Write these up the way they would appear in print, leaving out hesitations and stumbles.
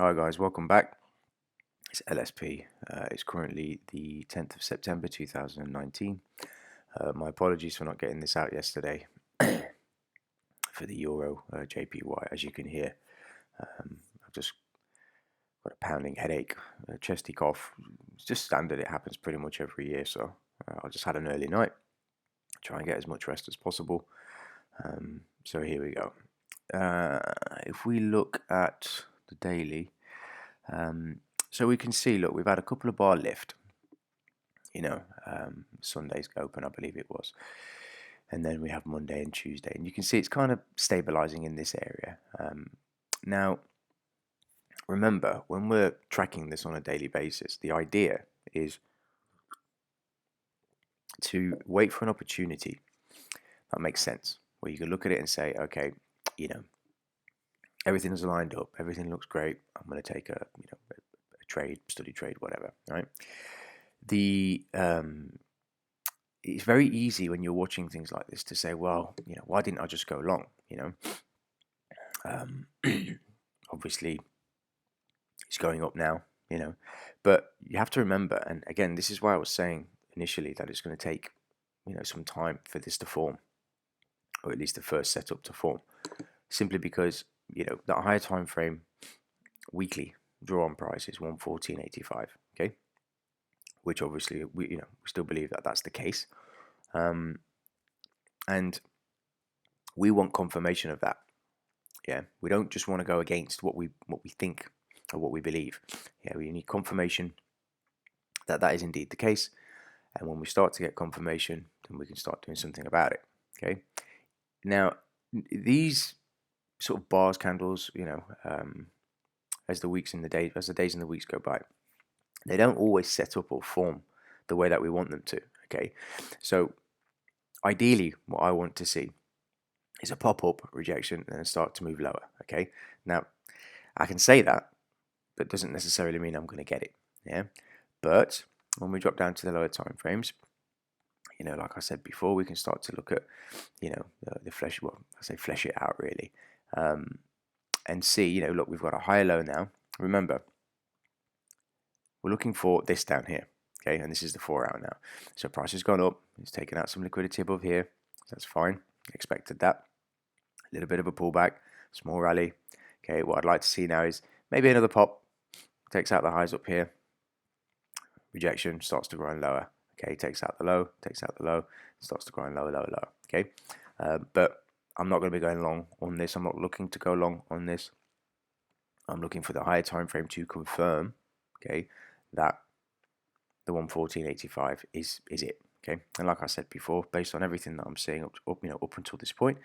Hi guys, welcome back. It's LSP. It's currently the 10th of September 2019. My apologies for not getting this out yesterday for the EURJPY. As you can hear, I've just got a pounding headache, a chesty cough. It's just standard. It happens pretty much every year. So I just had an early night. Try and get as much rest as possible. So here we go. If we look at the daily, so we can see, look, we've had a couple of bar lift, Sunday's open, I believe it was, and then we have Monday and Tuesday, and you can see it's kind of stabilizing in this area. Now, remember, when we're tracking this on a daily basis, the idea is to wait for an opportunity that makes sense, where you can look at it and say, okay, everything is lined up, everything looks great, I'm going to take a trade, study trade, whatever, right? It's very easy when you're watching things like this to say, well, why didn't I just go long? Obviously it's going up now, but you have to remember, and again, this is why I was saying initially that it's going to take, some time for this to form, or at least the first setup to form, simply because, that higher time frame weekly draw on price is 114.85, okay, which obviously we still believe that that's the case, and we want confirmation of that. We don't just want to go against what we think or what we believe. We need confirmation that that is indeed the case, and when we start to get confirmation, then we can start doing something about it. Okay, now these sort of bars, candles, as the days and the weeks go by, they don't always set up or form the way that we want them to. Okay, so ideally what I want to see is a pop-up rejection and then start to move lower. Okay, now I can say that, but it doesn't necessarily mean I'm going to get it. But when we drop down to the lower time frames, like I said before, we can start to look at the flesh, well, I say flesh it out really, and see, look, we've got a higher low now. Remember, we're looking for this down here, okay, and this is the 4 hour now. So price has gone up, it's taken out some liquidity above here, so that's fine, expected that. A little bit of a pullback, small rally. Okay, what I'd like to see now is maybe another pop, takes out the highs up here, rejection, starts to grind lower. Okay, takes out the low, starts to grind lower, okay, but I'm not going to be going long on this. I'm not looking to go long on this. I'm looking for the higher time frame to confirm, okay, that the 114.85 is it. Okay, and like I said before, based on everything that I'm seeing up until this point,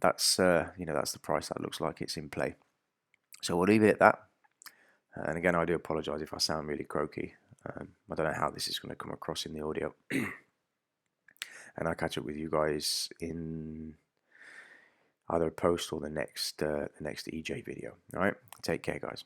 that's that's the price that looks like it's in play. So we'll leave it at that. And again, I do apologize if I sound really croaky. I don't know how this is going to come across in the audio. And I'll catch up with you guys in either a post or the next EJ video. All right, take care, guys.